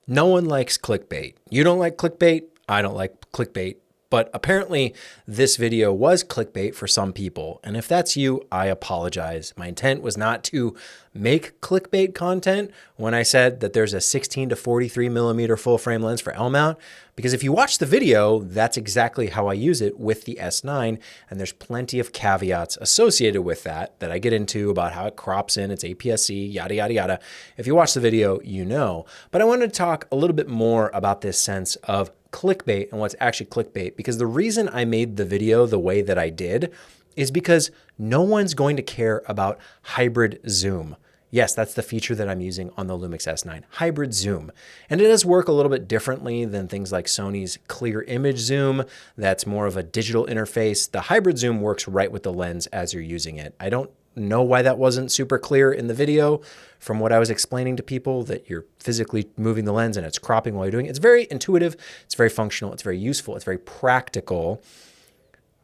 No one likes clickbait. You don't like clickbait. I don't like clickbait. But apparently this video was clickbait for some people. And if that's you, I apologize. My intent was not to make clickbait content when I said that there's a 16 to 43 millimeter full frame lens for L mount, because if you watch the video, that's exactly how I use it with the S9. And there's plenty of caveats associated with that I get into about how it crops in, its APS-C, yada, yada, yada. If you watch the video, you know. But I wanted to talk a little bit more about this sense of clickbait and what's actually clickbait, because the reason I made the video the way that I did is because no one's going to care about hybrid zoom. Yes, that's the feature that I'm using on the Lumix S9, hybrid zoom. And it does work a little bit differently than things like Sony's clear image zoom. That's more of a digital interface. The hybrid zoom works right with the lens as you're using it. I don't know why that wasn't super clear in the video from what I was explaining to people, that you're physically moving the lens and it's cropping while you're doing it. It's very intuitive, it's very functional, it's very useful, it's very practical.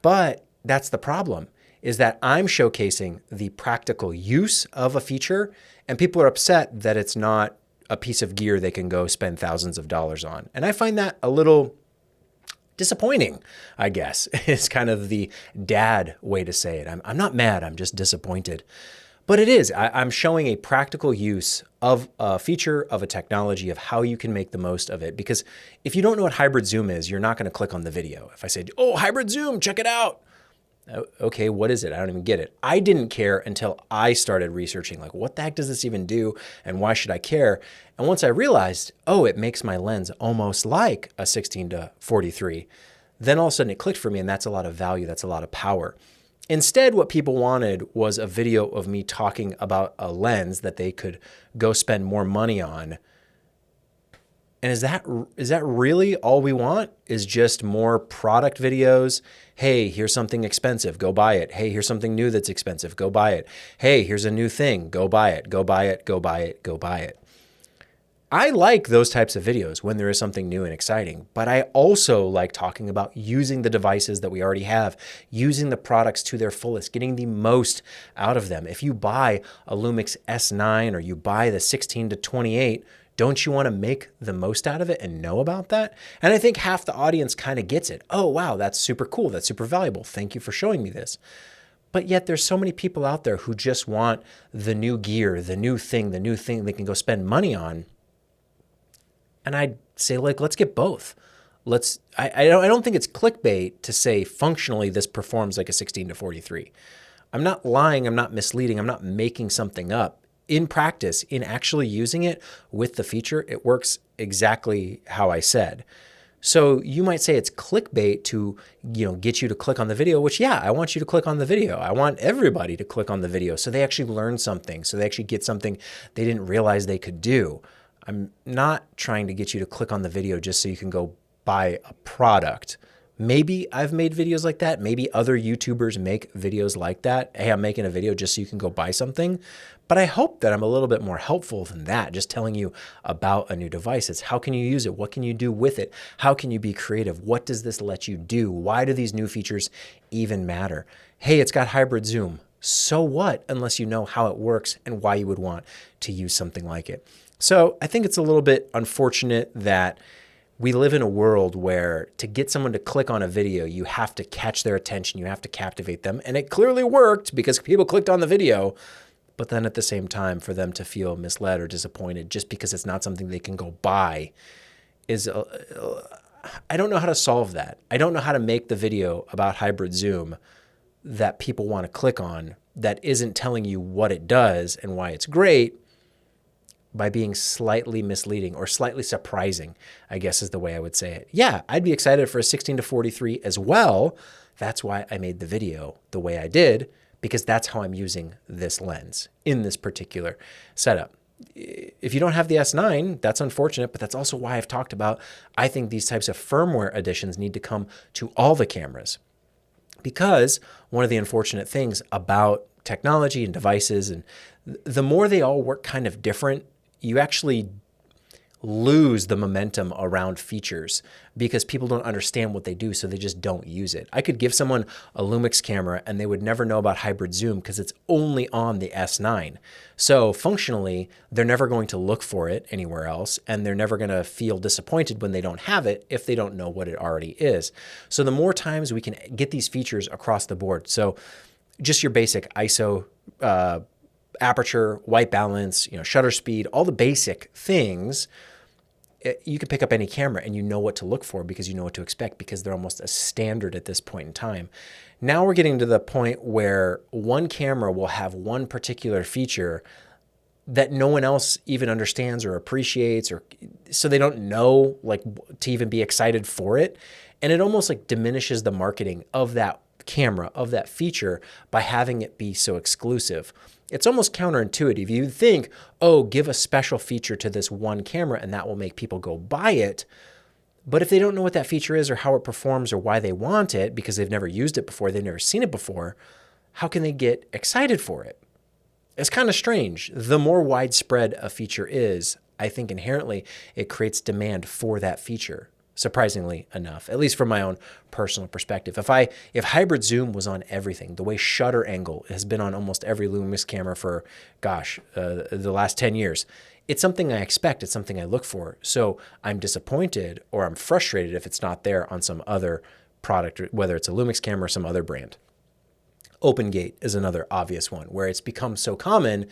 But that's the problem, is that I'm showcasing the practical use of a feature and people are upset that it's not a piece of gear they can go spend thousands of dollars on. And I find that a little disappointing, I guess, is kind of the dad way to say it. I'm not mad, I'm just disappointed. But it is, I'm showing a practical use of a feature, of a technology, of how you can make the most of it. Because if you don't know what hybrid zoom is, you're not gonna click on the video. If I said, oh, hybrid zoom, check it out. Okay, what is it? I don't even get it. I didn't care until I started researching, like, what the heck does this even do and why should I care? And once I realized, oh, it makes my lens almost like a 16 to 43, then all of a sudden it clicked for me, and that's a lot of value, that's a lot of power. Instead, what people wanted was a video of me talking about a lens that they could go spend more money on. And is that really all we want? Is just more product videos? Hey, here's something expensive, go buy it. Hey, here's something new that's expensive, go buy it. Hey, here's a new thing, go buy it, go buy it, go buy it, go buy it. I like those types of videos when there is something new and exciting, but I also like talking about using the devices that we already have, using the products to their fullest, getting the most out of them. If you buy a Lumix S9 or you buy the 16 to 28, don't you want to make the most out of it and know about that? And I think half the audience kind of gets it. Oh, wow, that's super cool. That's super valuable. Thank you for showing me this. But yet there's so many people out there who just want the new gear, the new thing they can go spend money on. And I'd say, like, let's get both. I don't think it's clickbait to say functionally this performs like a 16 to 43. I'm not lying, I'm not misleading, I'm not making something up. In practice, in actually using it with the feature, it works exactly how I said. So you might say it's clickbait to, get you to click on the video, which, yeah, I want you to click on the video. I want everybody to click on the video so they actually learn something, so they actually get something they didn't realize they could do. I'm not trying to get you to click on the video just so you can go buy a product. Maybe I've made videos like that. Maybe other YouTubers make videos like that. Hey, I'm making a video just so you can go buy something. But I hope that I'm a little bit more helpful than that, just telling you about a new device. It's how can you use it? What can you do with it? How can you be creative? What does this let you do? Why do these new features even matter? Hey, it's got hybrid zoom. So what, unless you know how it works and why you would want to use something like it. So I think it's a little bit unfortunate that we live in a world where to get someone to click on a video, you have to catch their attention, you have to captivate them. And it clearly worked because people clicked on the video, but then at the same time for them to feel misled or disappointed just because it's not something they can go buy is, I don't know how to solve that. I don't know how to make the video about hybrid zoom that people want to click on that isn't telling you what it does and why it's great, by being slightly misleading or slightly surprising, I guess is the way I would say it. Yeah, I'd be excited for a 16 to 43 as well. That's why I made the video the way I did, because that's how I'm using this lens in this particular setup. If you don't have the S9, that's unfortunate, but that's also why I've talked about, I think these types of firmware additions need to come to all the cameras. Because one of the unfortunate things about technology and devices, and the more they all work kind of different, you actually lose the momentum around features because people don't understand what they do, so they just don't use it. I could give someone a Lumix camera and they would never know about hybrid zoom because it's only on the S9. So functionally, they're never going to look for it anywhere else, and they're never going to feel disappointed when they don't have it if they don't know what it already is. So the more times we can get these features across the board. So just your basic ISO, aperture, white balance, shutter speed, all the basic things. You can pick up any camera and you know what to look for because you know what to expect because they're almost a standard at this point in time. Now we're getting to the point where one camera will have one particular feature that no one else even understands or appreciates, or so they don't know like to even be excited for it. And it almost like diminishes the marketing of that camera, of that feature, by having it be so exclusive. It's almost counterintuitive. You think, oh, give a special feature to this one camera and that will make people go buy it. But if they don't know what that feature is or how it performs or why they want it because they've never used it before, they've never seen it before, how can they get excited for it? It's kind of strange. The more widespread a feature is, I think inherently it creates demand for that feature. Surprisingly enough, at least from my own personal perspective. If hybrid zoom was on everything, the way shutter angle has been on almost every Lumix camera for, the last 10 years, it's something I expect, it's something I look for. So I'm disappointed or I'm frustrated if it's not there on some other product, whether it's a Lumix camera or some other brand. Open gate is another obvious one where it's become so common,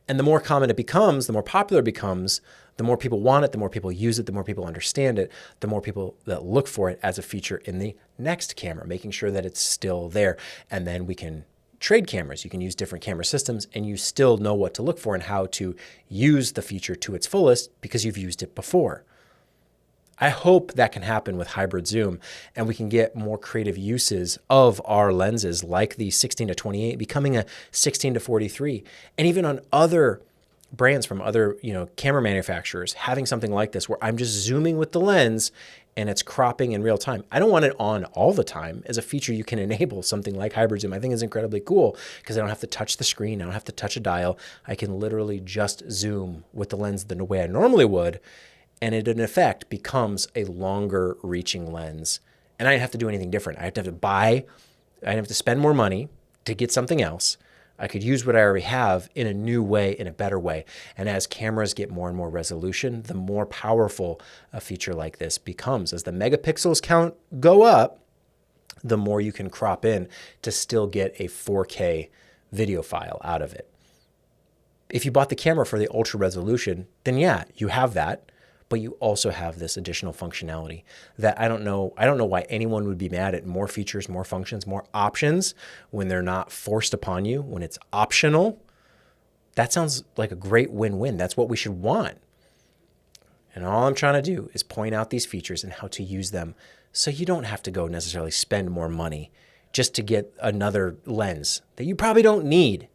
and the more common it becomes, the more popular it becomes, the more people want it, the more people use it, the more people understand it, the more people that look for it as a feature in the next camera, making sure that it's still there. And then we can trade cameras. You can use different camera systems and you still know what to look for and how to use the feature to its fullest because you've used it before. I hope that can happen with hybrid zoom and we can get more creative uses of our lenses like the 16-28 becoming a 16-43, and even on other brands from other camera manufacturers having something like this where I'm just zooming with the lens and it's cropping in real time. I don't want it on all the time. As a feature, you can enable something like hybrid zoom. I think is incredibly cool because I don't have to touch the screen. I don't have to touch a dial. I can literally just zoom with the lens the way I normally would. And it, in effect, becomes a longer reaching lens. And I didn't have to do anything different. I didn't have to spend more money to get something else. I could use what I already have in a new way, in a better way. And as cameras get more and more resolution, the more powerful a feature like this becomes. As the megapixels count go up, the more you can crop in to still get a 4K video file out of it. If you bought the camera for the ultra resolution, then yeah, you have that. But you also have this additional functionality that I don't know why anyone would be mad at more features, more functions, more options when they're not forced upon you, when it's optional. That sounds like a great win-win. That's what we should want. And all I'm trying to do is point out these features and how to use them so you don't have to go necessarily spend more money just to get another lens that you probably don't need.